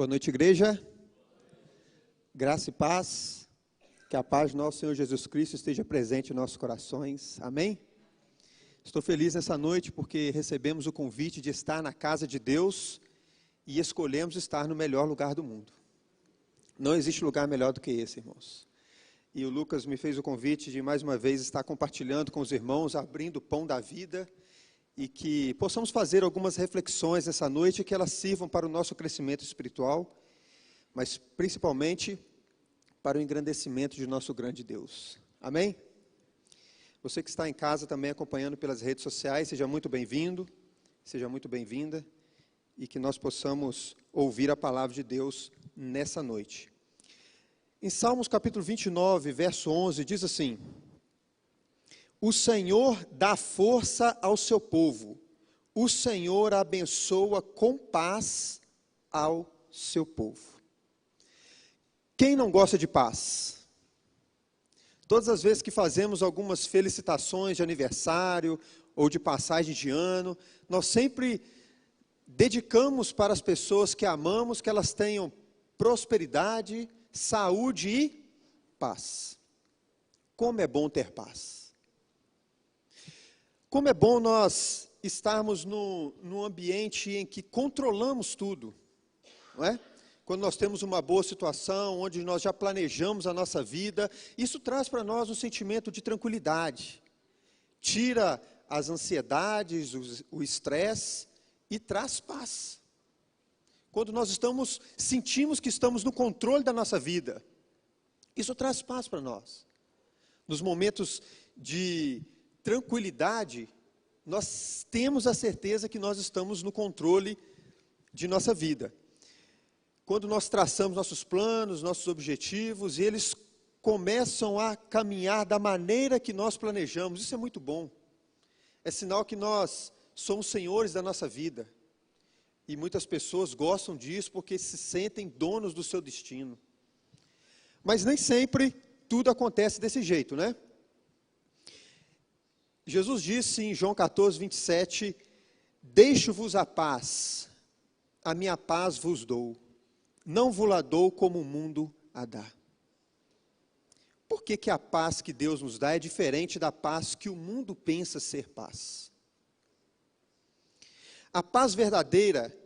Boa noite, igreja. Graça e paz. Que a paz do nosso Senhor Jesus Cristo esteja presente em nossos corações. Amém? Estou feliz nessa noite porque recebemos o convite de estar na casa de Deus e escolhemos estar no melhor lugar do mundo. Não existe lugar melhor do que esse, irmãos. E o Lucas me fez o convite de mais uma vez estar compartilhando com os irmãos, abrindo o pão da vida, e que possamos fazer algumas reflexões nessa noite, que elas sirvam para o nosso crescimento espiritual, mas principalmente para o engrandecimento de nosso grande Deus. Amém? Você que está em casa também acompanhando pelas redes sociais, seja muito bem-vindo, seja muito bem-vinda, e que nós possamos ouvir a palavra de Deus nessa noite. Em Salmos capítulo 29, verso 11, diz assim: O Senhor dá força ao seu povo, o Senhor abençoa com paz ao seu povo. Quem não gosta de paz? Todas as vezes que fazemos algumas felicitações de aniversário ou de passagem de ano, nós sempre dedicamos para as pessoas que amamos que elas tenham prosperidade, saúde e paz. Como é bom ter paz. Como é bom nós estarmos num ambiente em que controlamos tudo, não é? Quando nós temos uma boa situação, onde nós já planejamos a nossa vida, isso traz para nós um sentimento de tranquilidade, tira as ansiedades, o estresse e traz paz. Quando nós sentimos que estamos no controle da nossa vida, isso traz paz para nós. Nos momentos de tranquilidade, nós temos a certeza que nós estamos no controle de nossa vida. Quando nós traçamos nossos planos, nossos objetivos, e eles começam a caminhar da maneira que nós planejamos, isso é muito bom. É sinal que nós somos senhores da nossa vida. E muitas pessoas gostam disso porque se sentem donos do seu destino. Mas nem sempre tudo acontece desse jeito, né? Jesus disse em João 14, 27, Deixo-vos a paz, a minha paz vos dou, não vos-la dou como o mundo a dá. Por que a paz que Deus nos dá é diferente da paz que o mundo pensa ser paz? A paz verdadeira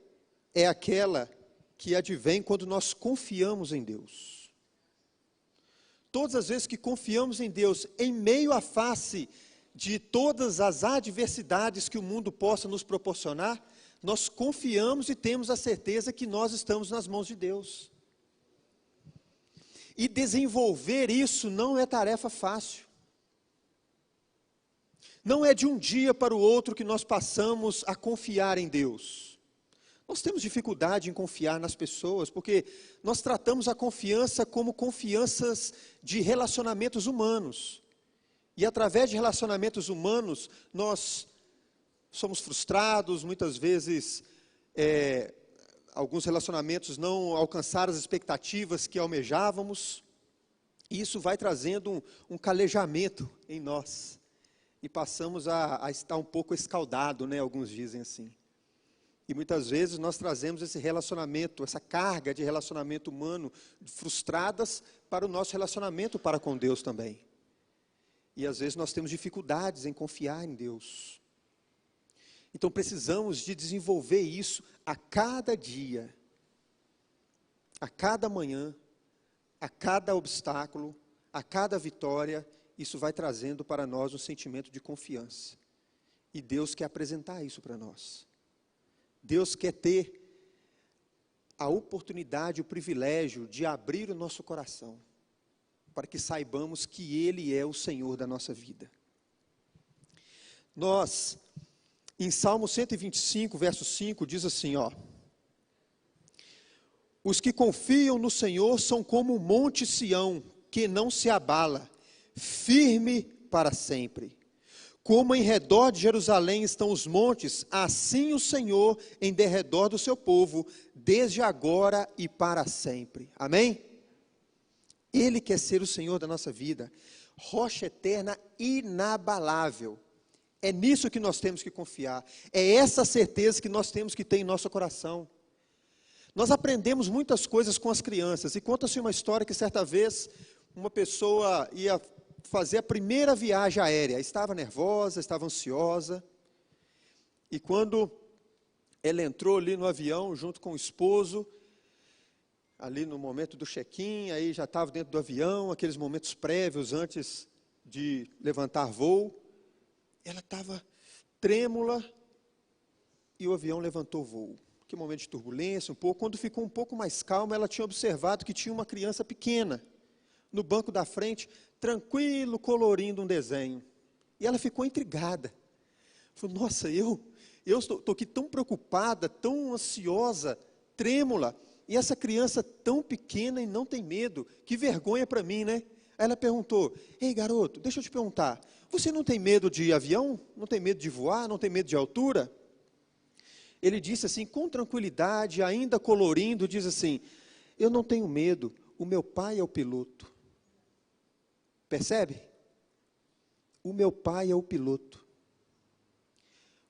é aquela que advém quando nós confiamos em Deus. Todas as vezes que confiamos em Deus, em meio à face de todas as adversidades que o mundo possa nos proporcionar, nós confiamos e temos a certeza que nós estamos nas mãos de Deus. E desenvolver isso não é tarefa fácil. Não é de um dia para o outro que nós passamos a confiar em Deus. Nós temos dificuldade em confiar nas pessoas, porque nós tratamos a confiança como confianças de relacionamentos humanos. E através de relacionamentos humanos, nós somos frustrados, muitas vezes alguns relacionamentos não alcançaram as expectativas que almejávamos. E isso vai trazendo um calejamento em nós. E passamos a estar um pouco escaldado, né? Alguns dizem assim. E muitas vezes nós trazemos esse relacionamento, essa carga de relacionamento humano frustradas para o nosso relacionamento para com Deus também. E às vezes nós temos dificuldades em confiar em Deus. Então precisamos de desenvolver isso a cada dia, a cada manhã, a cada obstáculo, a cada vitória. Isso vai trazendo para nós um sentimento de confiança. E Deus quer apresentar isso para nós. Deus quer ter a oportunidade, o privilégio de abrir o nosso coração, para que saibamos que Ele é o Senhor da nossa vida. Nós, em Salmo 125, verso 5, diz assim, Os que confiam no Senhor são como o monte Sião, que não se abala, firme para sempre. Como em redor de Jerusalém estão os montes, assim o Senhor em derredor do seu povo, desde agora e para sempre. Amém? Ele quer ser o Senhor da nossa vida, rocha eterna inabalável. É nisso que nós temos que confiar, é essa certeza que nós temos que ter em nosso coração. Nós aprendemos muitas coisas com as crianças, e conta-se uma história que certa vez uma pessoa ia fazer a primeira viagem aérea, estava nervosa, estava ansiosa, e quando ela entrou ali no avião junto com o esposo, ali no momento do check-in, aí já estava dentro do avião, aqueles momentos prévios antes de levantar voo, ela estava trêmula e o avião levantou voo. Que momento de turbulência, um pouco. Quando ficou um pouco mais calma, ela tinha observado que tinha uma criança pequena no banco da frente, tranquilo, colorindo um desenho. E ela ficou intrigada. Falou, nossa, eu estou aqui tão preocupada, tão ansiosa, trêmula, e essa criança tão pequena e não tem medo. Que vergonha para mim, né? Aí ela perguntou, ei garoto, deixa eu te perguntar, você não tem medo de avião? Não tem medo de voar? Não tem medo de altura? Ele disse assim, com tranquilidade, ainda colorindo, diz assim, eu não tenho medo, o meu pai é o piloto. Percebe? O meu pai é o piloto.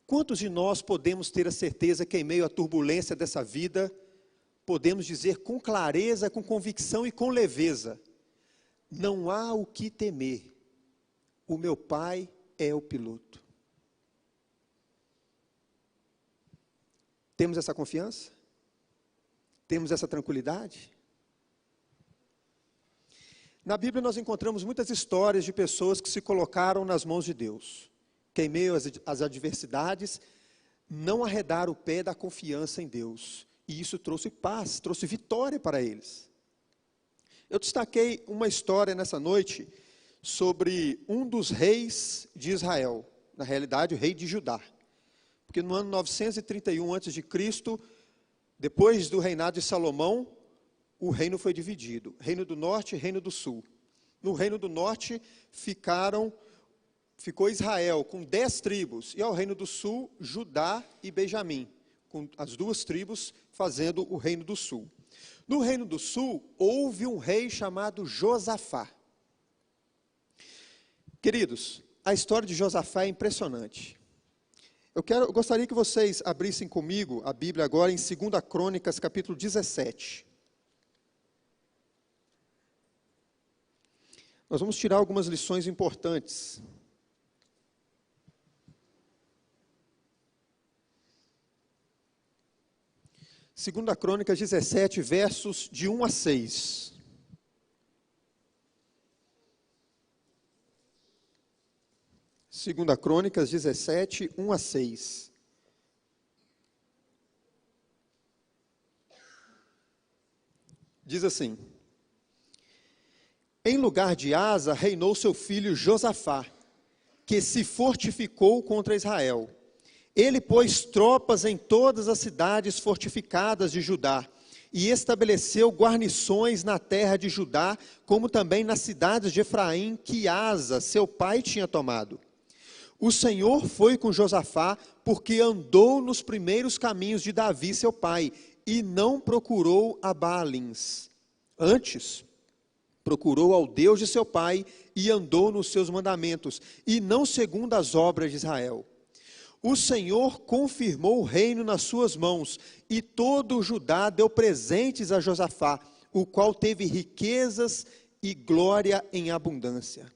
Quantos de nós podemos ter a certeza que em meio à turbulência dessa vida, podemos dizer com clareza, com convicção e com leveza, não há o que temer, o meu pai é o piloto. Temos essa confiança? Temos essa tranquilidade? Na Bíblia nós encontramos muitas histórias de pessoas que se colocaram nas mãos de Deus, que em meio às adversidades, não arredaram o pé da confiança em Deus. E isso trouxe paz, trouxe vitória para eles. Eu destaquei uma história nessa noite sobre um dos reis de Israel, na realidade o rei de Judá. Porque no ano 931 a.C., depois do reinado de Salomão, o reino foi dividido, reino do norte e reino do sul. No reino do norte ficou Israel com 10 tribos, e ao reino do sul, Judá e Benjamim, com as 2 tribos fazendo o reino do sul. No reino do sul, houve um rei chamado Josafá. Queridos, a história de Josafá é impressionante. Eu gostaria que vocês abrissem comigo a Bíblia agora em 2 Crônicas, capítulo 17. Nós vamos tirar algumas lições importantes. Segunda Crônicas 17, versos de 1 a 6. Segunda Crônicas 17, 1 a 6. Diz assim: em lugar de Asa, reinou seu filho Josafá, que se fortificou contra Israel. Ele pôs tropas em todas as cidades fortificadas de Judá, e estabeleceu guarnições na terra de Judá, como também nas cidades de Efraim, que Asa, seu pai, tinha tomado. O Senhor foi com Josafá, porque andou nos primeiros caminhos de Davi, seu pai, e não procurou a Baalins. Antes, procurou ao Deus de seu pai, e andou nos seus mandamentos, e não segundo as obras de Israel. O Senhor confirmou o reino nas suas mãos, e todo o Judá deu presentes a Josafá, o qual teve riquezas e glória em abundância.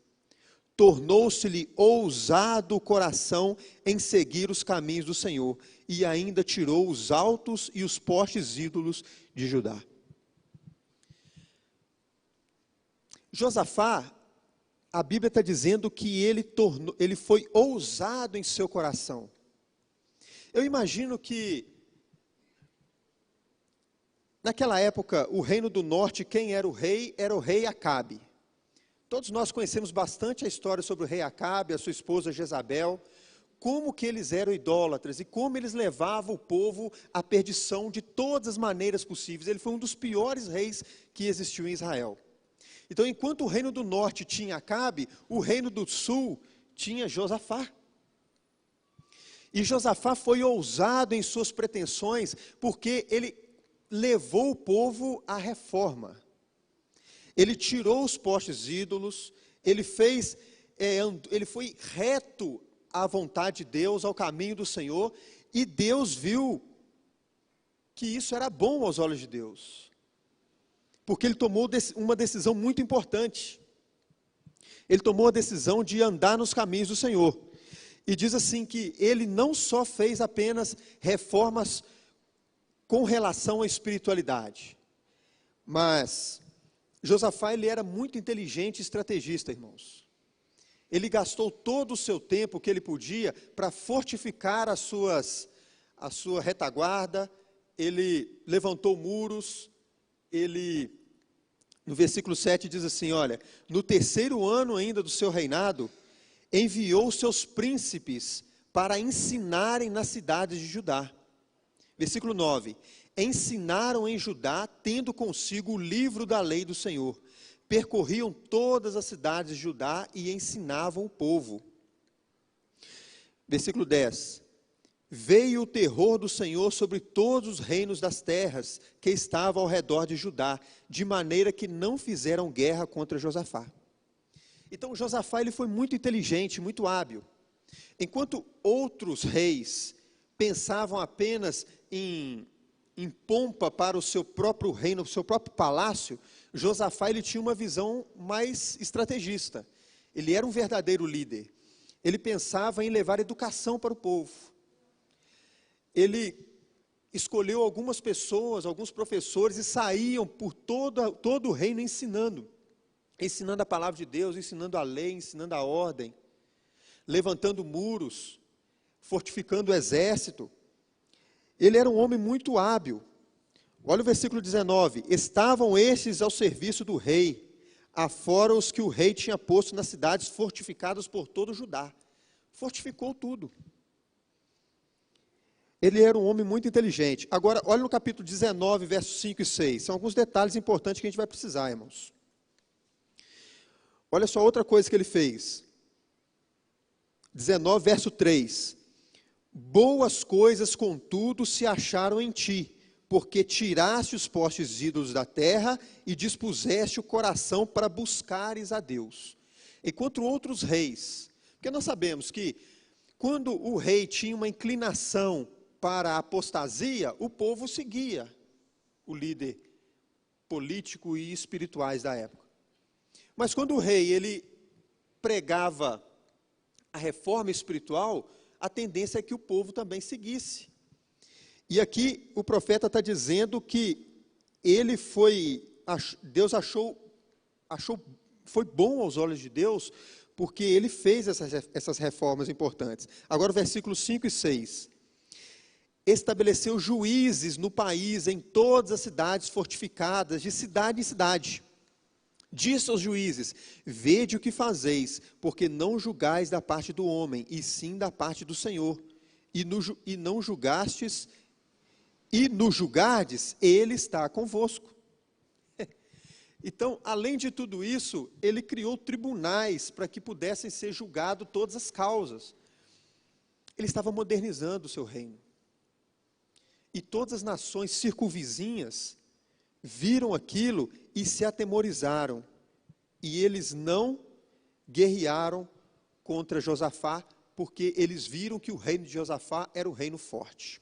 Tornou-se-lhe ousado o coração em seguir os caminhos do Senhor, e ainda tirou os altos e os postes ídolos de Judá. Josafá, a Bíblia está dizendo que ele foi ousado em seu coração. Eu imagino que, naquela época, o reino do norte, quem era o rei Acabe. Todos nós conhecemos bastante a história sobre o rei Acabe, a sua esposa Jezabel, como que eles eram idólatras e como eles levavam o povo à perdição de todas as maneiras possíveis. Ele foi um dos piores reis que existiu em Israel. Então, enquanto o reino do norte tinha Acabe, o reino do sul tinha Josafá. E Josafá foi ousado em suas pretensões, porque ele levou o povo à reforma. Ele tirou os postes ídolos, ele foi reto à vontade de Deus, ao caminho do Senhor, e Deus viu que isso era bom aos olhos de Deus, porque ele tomou uma decisão muito importante. Ele tomou a decisão de andar nos caminhos do Senhor. E diz assim que ele não só fez apenas reformas com relação à espiritualidade, mas Josafá, ele era muito inteligente e estrategista, irmãos. Ele gastou todo o seu tempo que ele podia para fortificar a sua retaguarda. Ele levantou muros. Ele, no versículo 7 diz assim, olha, no 3º ano ainda do seu reinado, enviou seus príncipes para ensinarem nas cidades de Judá. Versículo 9, ensinaram em Judá, tendo consigo o livro da lei do Senhor. Percorriam todas as cidades de Judá e ensinavam o povo. Versículo 10, veio o terror do Senhor sobre todos os reinos das terras que estavam ao redor de Judá, de maneira que não fizeram guerra contra Josafá. Então Josafá, ele foi muito inteligente, muito hábil. Enquanto outros reis pensavam apenas em pompa para o seu próprio reino, o seu próprio palácio, Josafá, ele tinha uma visão mais estrategista. Ele era um verdadeiro líder. Ele pensava em levar educação para o povo. Ele escolheu algumas pessoas, alguns professores, e saíam por todo o reino ensinando a palavra de Deus, ensinando a lei, ensinando a ordem, levantando muros, fortificando o exército. Ele era um homem muito hábil. Olha o versículo 19, estavam estes ao serviço do rei, afora os que o rei tinha posto nas cidades fortificadas por todo o Judá. Fortificou tudo. Ele era um homem muito inteligente. Agora, olha no capítulo 19, versos 5 e 6. São alguns detalhes importantes que a gente vai precisar, irmãos. Olha só outra coisa que ele fez. 19, verso 3. Boas coisas, contudo, se acharam em ti, porque tiraste os postes ídolos da terra e dispuseste o coração para buscares a Deus. Enquanto outros reis, porque nós sabemos que quando o rei tinha uma inclinação para a apostasia, o povo seguia o líder político e espirituais da época. Mas quando o rei, ele pregava a reforma espiritual, a tendência é que o povo também seguisse. E aqui o profeta está dizendo que Deus foi bom aos olhos de Deus, porque ele fez essas reformas importantes. Agora, versículos 5 e 6. Estabeleceu juízes no país, em todas as cidades fortificadas, de cidade em cidade. Disse aos juízes, vede o que fazeis, porque não julgais da parte do homem, e sim da parte do Senhor. E não julgastes, e no julgardes, ele está convosco. Então, além de tudo isso, ele criou tribunais para que pudessem ser julgadas todas as causas. Ele estava modernizando o seu reino. E todas as nações circunvizinhas viram aquilo e se atemorizaram. E eles não guerrearam contra Josafá, porque eles viram que o reino de Josafá era o reino forte.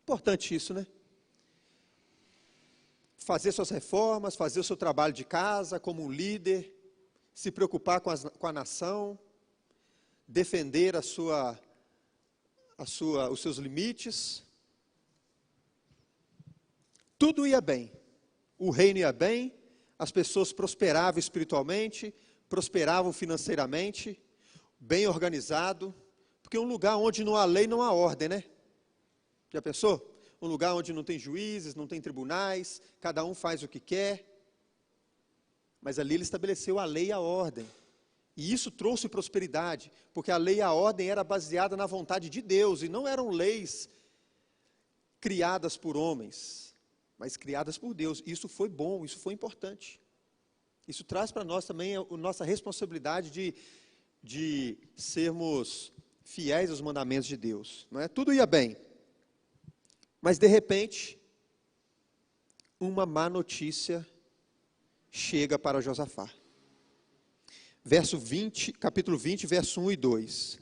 Importante isso, né? Fazer suas reformas, fazer o seu trabalho de casa como um líder, se preocupar com a nação, defender os seus limites. Tudo ia bem. O reino ia bem, as pessoas prosperavam espiritualmente, prosperavam financeiramente, bem organizado, porque um lugar onde não há lei, não há ordem, né? Já pensou? Um lugar onde não tem juízes, não tem tribunais, cada um faz o que quer. Mas ali ele estabeleceu a lei e a ordem. E isso trouxe prosperidade, porque a lei e a ordem era baseada na vontade de Deus, e não eram leis criadas por homens, mas criadas por Deus. Isso foi bom, isso foi importante. Isso traz para nós também a nossa responsabilidade de sermos fiéis aos mandamentos de Deus. Não é? Tudo ia bem. Mas, de repente, uma má notícia chega para Josafá. Capítulo 20, verso 1 e 2.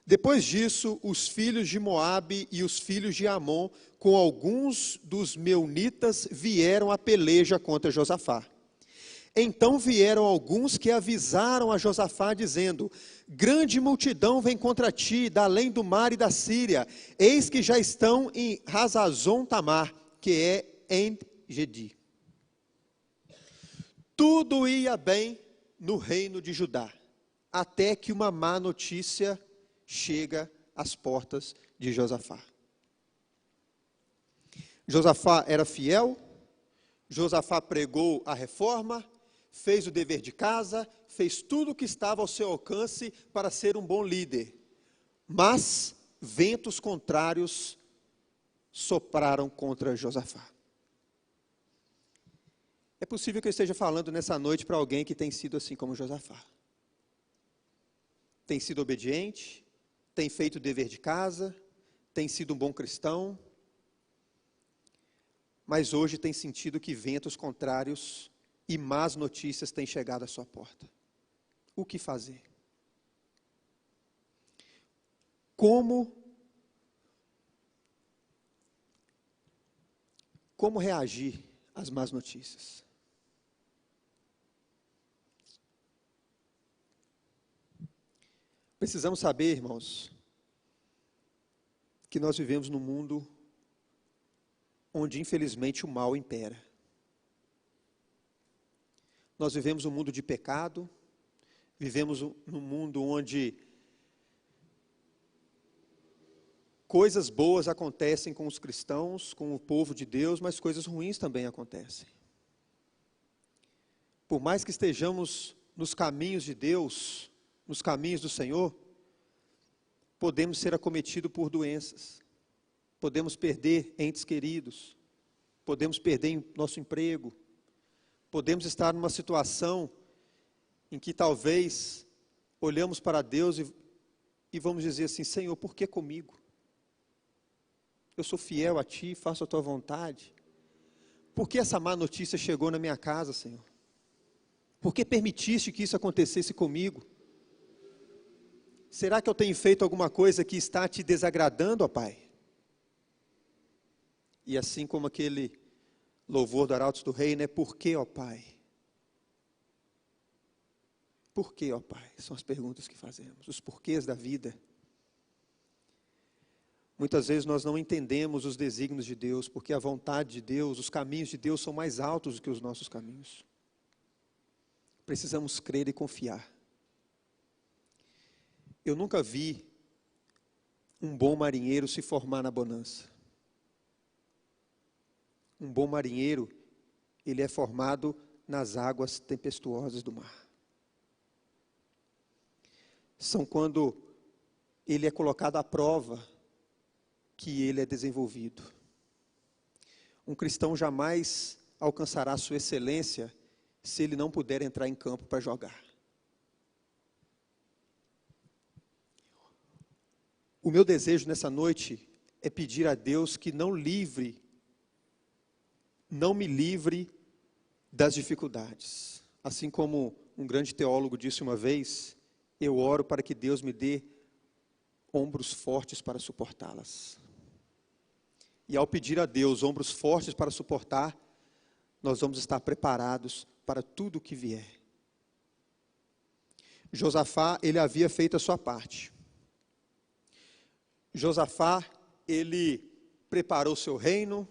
Depois disso, os filhos de Moabe e os filhos de Amon, com alguns dos meunitas, vieram à peleja contra Josafá. Então vieram alguns que avisaram a Josafá, dizendo: grande multidão vem contra ti, da além do mar e da Síria. Eis que já estão em Hazazon Tamar, que é En-Gedi. Tudo ia bem no reino de Judá, até que uma má notícia chega às portas de Josafá. Josafá era fiel, Josafá pregou a reforma, fez o dever de casa, fez tudo o que estava ao seu alcance para ser um bom líder. Mas ventos contrários sopraram contra Josafá. É possível que eu esteja falando nessa noite para alguém que tem sido assim como Josafá. Tem sido obediente, tem feito o dever de casa, tem sido um bom cristão, mas hoje tem sentido que ventos contrários e más notícias têm chegado à sua porta. O que fazer? Como reagir às más notícias? Precisamos saber, irmãos, que nós vivemos num mundo onde, infelizmente, o mal impera. Nós vivemos um mundo de pecado, vivemos num mundo onde coisas boas acontecem com os cristãos, com o povo de Deus, mas coisas ruins também acontecem. Por mais que estejamos nos caminhos de Deus, nos caminhos do Senhor, podemos ser acometidos por doenças, podemos perder entes queridos, podemos perder nosso emprego, podemos estar numa situação em que talvez olhamos para Deus e vamos dizer assim: Senhor, por que comigo? Eu sou fiel a Ti, faço a Tua vontade. Por que essa má notícia chegou na minha casa, Senhor? Por que permitiste que isso acontecesse comigo? Será que eu tenho feito alguma coisa que está te desagradando, ó Pai? E assim como aquele louvor do Arautos do Rei, né? Por que, ó Pai? Por que, ó Pai? São as perguntas que fazemos, os porquês da vida. Muitas vezes nós não entendemos os desígnios de Deus, porque a vontade de Deus, os caminhos de Deus são mais altos do que os nossos caminhos. Precisamos crer e confiar. Eu nunca vi um bom marinheiro se formar na bonança. Um bom marinheiro, ele é formado nas águas tempestuosas do mar. São quando ele é colocado à prova que ele é desenvolvido. Um cristão jamais alcançará sua excelência se ele não puder entrar em campo para jogar. O meu desejo nessa noite é pedir a Deus que não me livre das dificuldades. Assim como um grande teólogo disse uma vez, eu oro para que Deus me dê ombros fortes para suportá-las. E ao pedir a Deus ombros fortes para suportar, nós vamos estar preparados para tudo o que vier. Josafá, ele havia feito a sua parte. Josafá, ele preparou seu reino,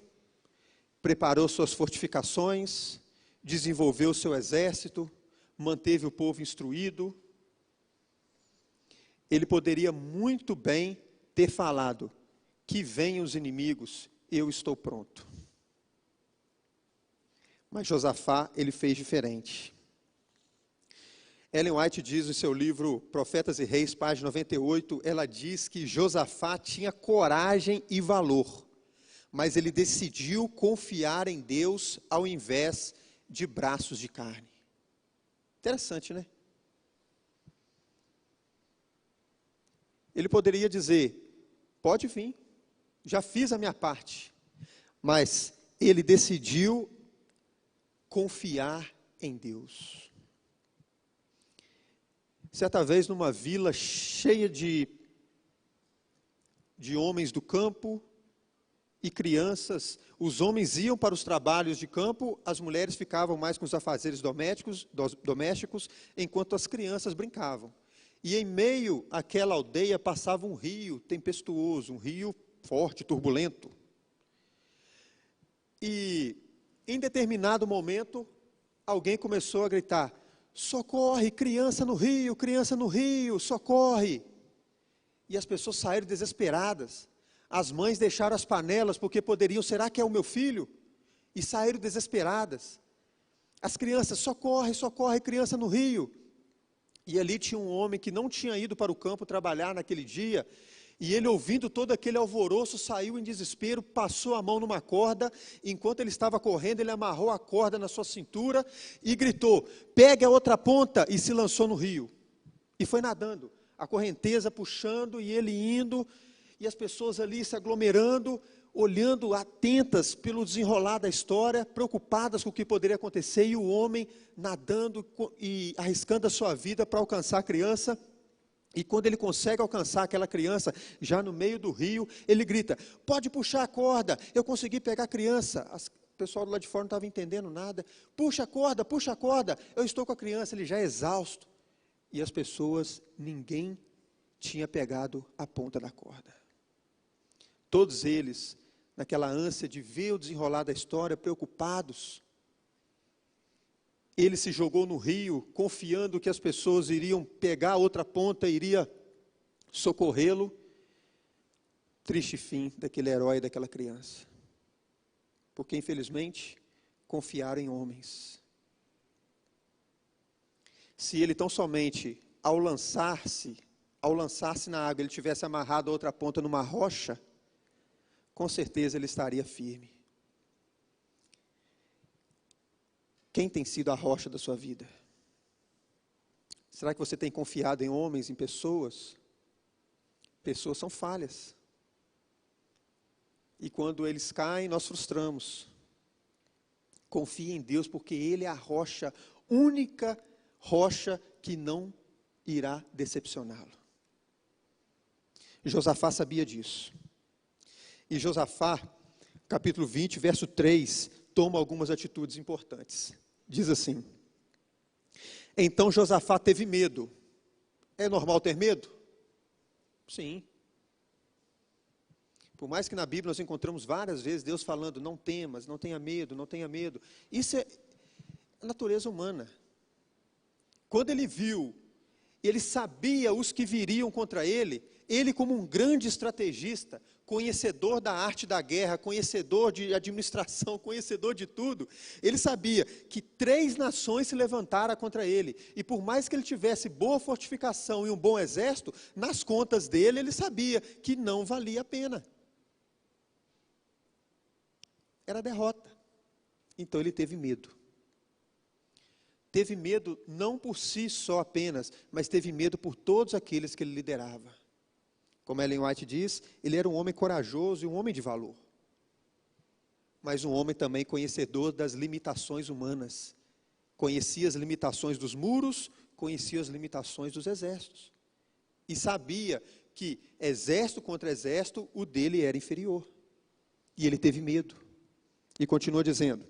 preparou suas fortificações, desenvolveu seu exército, manteve o povo instruído. Ele poderia muito bem ter falado: que venham os inimigos, eu estou pronto. Mas Josafá, ele fez diferente. Ellen White diz no seu livro Profetas e Reis, página 98, ela diz que Josafá tinha coragem e valor, mas ele decidiu confiar em Deus ao invés de braços de carne. Interessante, né? Ele poderia dizer: pode vir, já fiz a minha parte, mas ele decidiu confiar em Deus. Certa vez, numa vila cheia de de homens do campo e crianças. Os homens iam para os trabalhos de campo, as mulheres ficavam mais com os afazeres domésticos, enquanto as crianças brincavam. E em meio àquela aldeia passava um rio tempestuoso, um rio forte, turbulento. E em determinado momento, alguém começou a gritar: socorre, criança no rio, socorre. E as pessoas saíram desesperadas. As mães deixaram as panelas, porque poderiam, será que é o meu filho? E saíram desesperadas. As crianças, socorre, socorre, criança no rio. E ali tinha um homem que não tinha ido para o campo trabalhar naquele dia, e ele, ouvindo todo aquele alvoroço, saiu em desespero, passou a mão numa corda. Enquanto ele estava correndo, ele amarrou a corda na sua cintura e gritou: pegue a outra ponta, e se lançou no rio. E foi nadando, a correnteza puxando e ele indo, e as pessoas ali se aglomerando, olhando atentas pelo desenrolar da história, preocupadas com o que poderia acontecer, e o homem nadando e arriscando a sua vida para alcançar a criança. E quando ele consegue alcançar aquela criança, já no meio do rio, ele grita: pode puxar a corda, eu consegui pegar a criança. O pessoal do lado de fora não estava entendendo nada. Puxa a corda, eu estou com a criança. Ele já é exausto. E as pessoas, ninguém tinha pegado a ponta da corda. Todos eles, naquela ânsia de ver o desenrolar da história, preocupados, ele se jogou no rio, confiando que as pessoas iriam pegar a outra ponta, iria socorrê-lo. Triste fim daquele herói e daquela criança. Porque, infelizmente, confiaram em homens. Se ele tão somente, ao lançar-se na água, ele tivesse amarrado a outra ponta numa rocha, com certeza ele estaria firme. Quem tem sido a rocha da sua vida? Será que você tem confiado em homens, em pessoas? Pessoas são falhas. E quando eles caem, nós frustramos. Confie em Deus, porque Ele é a rocha, única rocha que não irá decepcioná-lo. Josafá sabia disso. E Josafá, capítulo 20, verso 3, toma algumas atitudes importantes. Diz assim: então Josafá teve medo. É normal ter medo? Sim. Por mais que na Bíblia nós encontramos várias vezes Deus falando: não temas, não tenha medo, não tenha medo. Isso é a natureza humana. Quando ele viu, ele sabia os que viriam contra ele, ele como um grande estrategista, conhecedor da arte da guerra, conhecedor de administração, conhecedor de tudo, ele sabia que 3 nações se levantaram contra ele, e por mais que ele tivesse boa fortificação e um bom exército, nas contas dele ele sabia que não valia a pena. Era derrota. Então ele teve medo. Teve medo não por si só apenas, mas teve medo por todos aqueles que ele liderava. Como Ellen White diz, ele era um homem corajoso e um homem de valor. Mas um homem também conhecedor das limitações humanas. Conhecia as limitações dos muros, conhecia as limitações dos exércitos. E sabia que exército contra exército, o dele era inferior. E ele teve medo. E continua dizendo: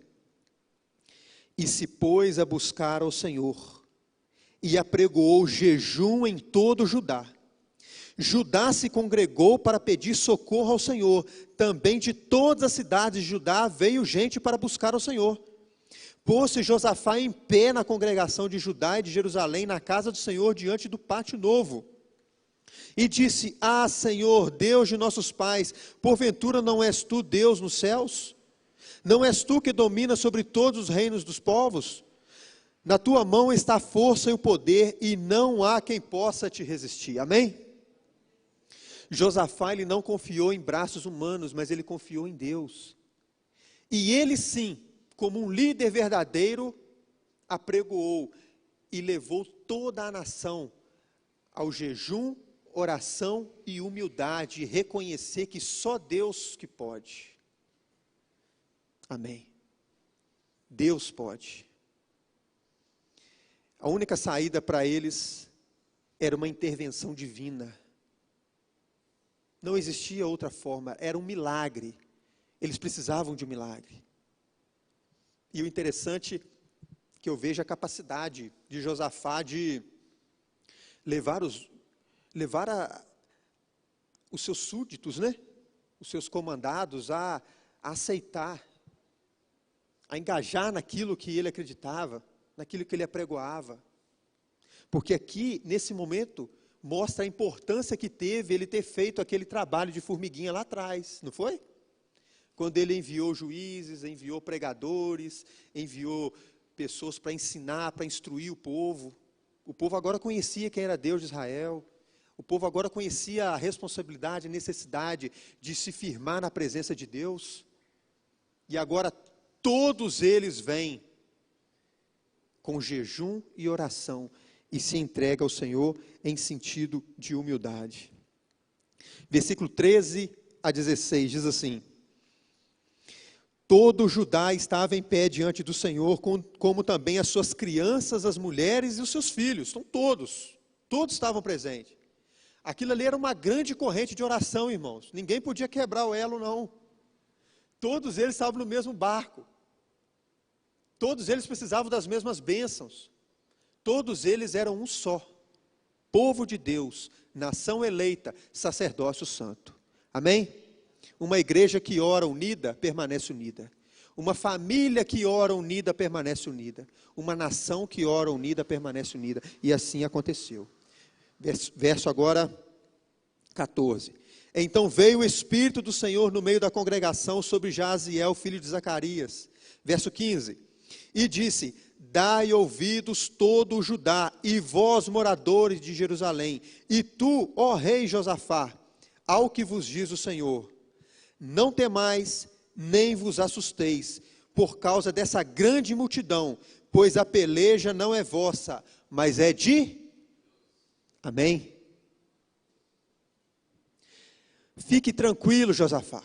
e se pôs a buscar ao Senhor, e apregoou jejum em todo Judá. Judá se congregou para pedir socorro ao Senhor. Também de todas as cidades de Judá veio gente para buscar ao Senhor. Pôs-se Josafá em pé na congregação de Judá e de Jerusalém, na casa do Senhor, diante do pátio novo. E disse: ah, Senhor, Deus de nossos pais, porventura não és tu Deus nos céus? Não és tu que dominas sobre todos os reinos dos povos? Na tua mão está a força e o poder, e não há quem possa te resistir. Amém? Josafá, ele não confiou em braços humanos, mas ele confiou em Deus. E ele sim, como um líder verdadeiro, apregoou e levou toda a nação ao jejum, oração e humildade, e reconhecer que só Deus que pode. Amém. Deus pode. A única saída para eles era uma intervenção divina. Não existia outra forma, era um milagre. Eles precisavam de um milagre. E o interessante é que eu vejo a capacidade de Josafá de levar os seus súditos, né? Os seus comandados a aceitar, a engajar naquilo que ele acreditava, naquilo que ele apregoava. Porque aqui, nesse momento, mostra a importância que teve ele ter feito aquele trabalho de formiguinha lá atrás, não foi? Quando ele enviou juízes, enviou pregadores, enviou pessoas para ensinar, para instruir o povo. O povo agora conhecia quem era Deus de Israel. O povo agora conhecia a responsabilidade, a necessidade de se firmar na presença de Deus. E agora todos eles vêm com jejum e oração e se entregam ao Senhor em sentido de humildade. Versículo 13 a 16 diz assim: todo Judá estava em pé diante do Senhor, como também as suas crianças, as mulheres e os seus filhos. Então todos estavam presentes. Aquilo ali era uma grande corrente de oração, irmãos. Ninguém podia quebrar o elo, não. Todos eles estavam no mesmo barco. Todos eles precisavam das mesmas bênçãos. Todos eles eram um só. Povo de Deus, nação eleita, sacerdócio santo. Amém? Uma igreja que ora unida, permanece unida. Uma família que ora unida, permanece unida. Uma nação que ora unida, permanece unida. E assim aconteceu. Verso agora 14. Então veio o Espírito do Senhor no meio da congregação sobre Jaziel, filho de Zacarias. Verso 15. E disse: dai ouvidos todo o Judá, e vós moradores de Jerusalém, e tu, ó rei Josafá, ao que vos diz o Senhor: não temais, nem vos assusteis, por causa dessa grande multidão, pois a peleja não é vossa, mas é de... Amém? Fique tranquilo, Josafá.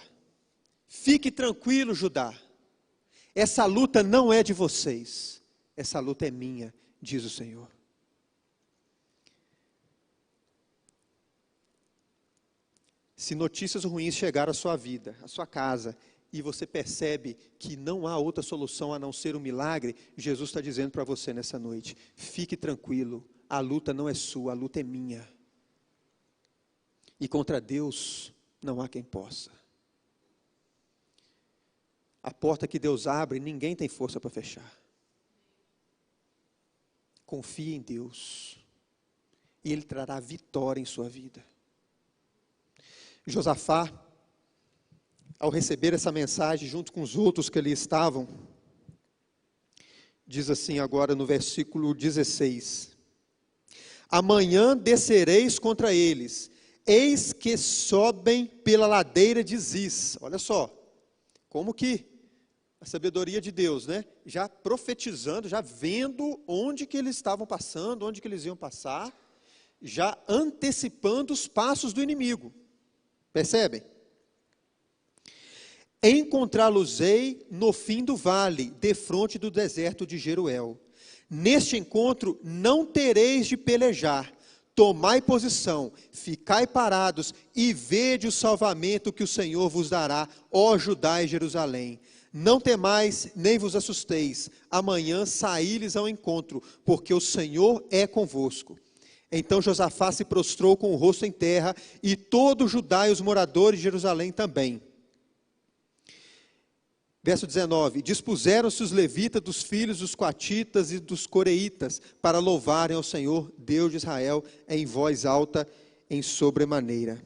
Fique tranquilo, Judá. Essa luta não é de vocês. Essa luta é minha, diz o Senhor. Se notícias ruins chegaram à sua vida, à sua casa, e você percebe que não há outra solução a não ser um milagre, Jesus está dizendo para você nessa noite: fique tranquilo, a luta não é sua, a luta é minha. E contra Deus não há quem possa. A porta que Deus abre, ninguém tem força para fechar. Confie em Deus, e Ele trará vitória em sua vida. Josafá, ao receber essa mensagem junto com os outros que ali estavam, diz assim agora no versículo 16: amanhã descereis contra eles, eis que sobem pela ladeira de Ziz. Olha só, como que a sabedoria de Deus, né? Já profetizando, já vendo onde que eles estavam passando, onde que eles iam passar, já antecipando os passos do inimigo. Percebem? Encontrá-los-ei no fim do vale, defronte do deserto de Jeruel. Neste encontro não tereis de pelejar. Tomai posição, ficai parados e vede o salvamento que o Senhor vos dará, ó Judá e Jerusalém. Não temais, nem vos assusteis. Amanhã saí-lhes ao encontro, porque o Senhor é convosco. Então Josafá se prostrou com o rosto em terra, e todo o Judá e os moradores de Jerusalém também. Verso 19: dispuseram-se os levitas dos filhos dos coatitas e dos coreitas, para louvarem ao Senhor, Deus de Israel, em voz alta, em sobremaneira.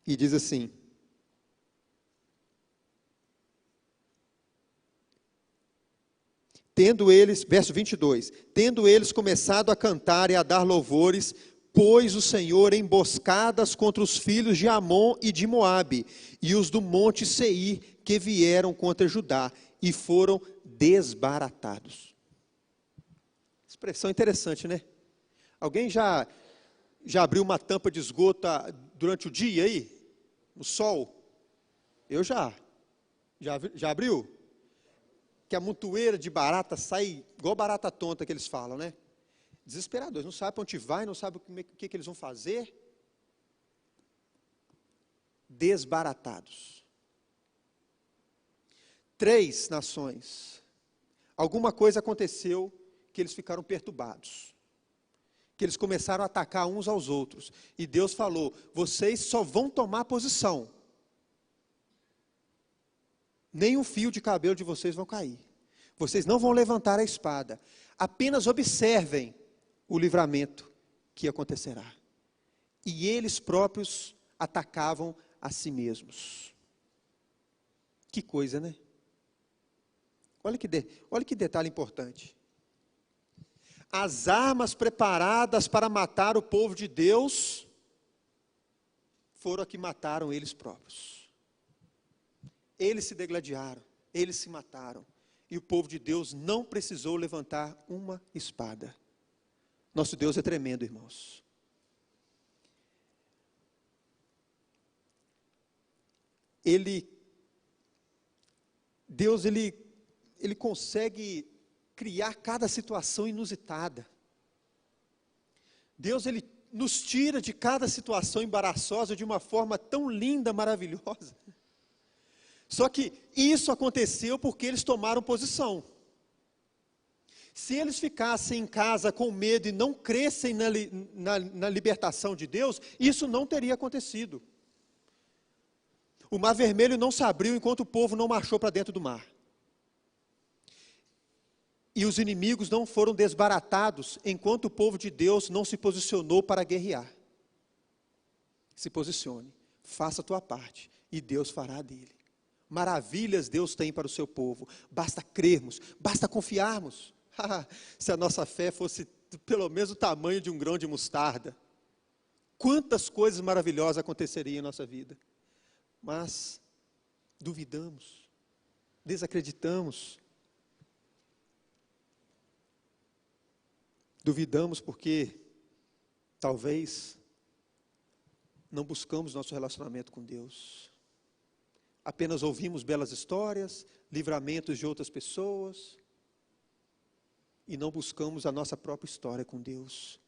E diz assim: tendo eles, verso 22, tendo eles começado a cantar e a dar louvores, pôs o Senhor emboscadas contra os filhos de Amon e de Moabe, e os do monte Seir, que vieram contra Judá, e foram desbaratados. Expressão interessante, né? Alguém já abriu uma tampa de esgoto durante o dia aí? No sol? Eu já. Já abriu? Que a montoeira de barata sai igual barata tonta que eles falam, né? Desesperadores, não sabem para onde vai, não sabem o que eles vão fazer. desbaratados. 3 nações, alguma coisa aconteceu que eles ficaram perturbados, que eles começaram a atacar uns aos outros, e Deus falou: vocês só vão tomar posição, nem um fio de cabelo de vocês vão cair, vocês não vão levantar a espada, apenas observem o livramento que acontecerá. E eles próprios atacavam a si mesmos. Que coisa, né? Olha que detalhe importante. As armas preparadas para matar o povo de Deus foram as que mataram eles próprios. Eles se degladiaram, eles se mataram. E o povo de Deus não precisou levantar uma espada. Nosso Deus é tremendo, irmãos. Deus consegue criar cada situação inusitada. Deus, Ele nos tira de cada situação embaraçosa de uma forma tão linda, maravilhosa. Só que isso aconteceu porque eles tomaram posição. Se eles ficassem em casa com medo e não crescem na libertação de Deus, isso não teria acontecido. O mar vermelho não se abriu enquanto o povo não marchou para dentro do mar. E os inimigos não foram desbaratados enquanto o povo de Deus não se posicionou para guerrear. Se posicione, faça a tua parte e Deus fará dele. Maravilhas Deus tem para o seu povo, basta crermos, basta confiarmos. Se a nossa fé fosse pelo menos o tamanho de um grão de mostarda, quantas coisas maravilhosas aconteceriam em nossa vida. Mas duvidamos, desacreditamos. Duvidamos porque talvez não buscamos nosso relacionamento com Deus. Apenas ouvimos belas histórias, livramentos de outras pessoas, e não buscamos a nossa própria história com Deus.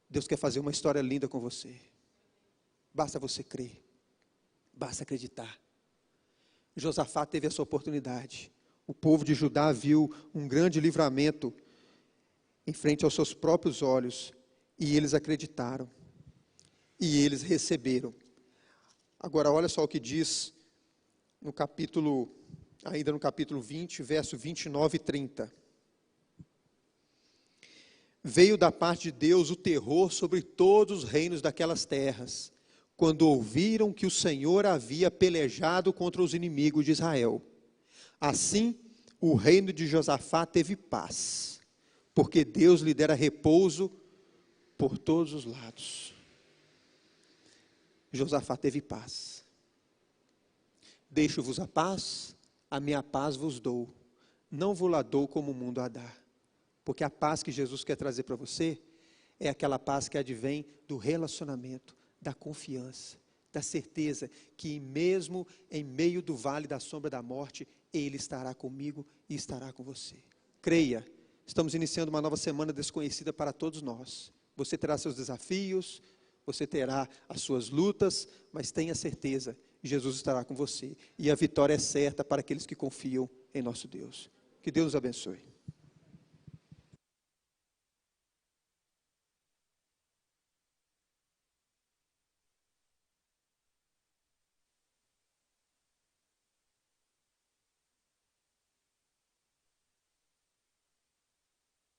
Deus quer fazer uma história linda com você. Basta você crer, basta acreditar. Josafá teve essa oportunidade. O povo de Judá viu um grande livramento em frente aos seus próprios olhos, e eles acreditaram, e eles receberam. Agora olha só o que diz ainda no capítulo 20, verso 29 e 30. Veio da parte de Deus o terror sobre todos os reinos daquelas terras, quando ouviram que o Senhor havia pelejado contra os inimigos de Israel. Assim, o reino de Josafá teve paz, porque Deus lhe dera repouso por todos os lados. Josafá teve paz. Deixo-vos a paz, a minha paz vos dou. Não vos la dou como o mundo a dá. Porque a paz que Jesus quer trazer para você é aquela paz que advém do relacionamento, da confiança, da certeza que mesmo em meio do vale da sombra da morte, Ele estará comigo e estará com você. Creia. Estamos iniciando uma nova semana desconhecida para todos nós. Você terá seus desafios, você terá as suas lutas, mas tenha certeza, Jesus estará com você. E a vitória é certa para aqueles que confiam em nosso Deus. Que Deus nos abençoe.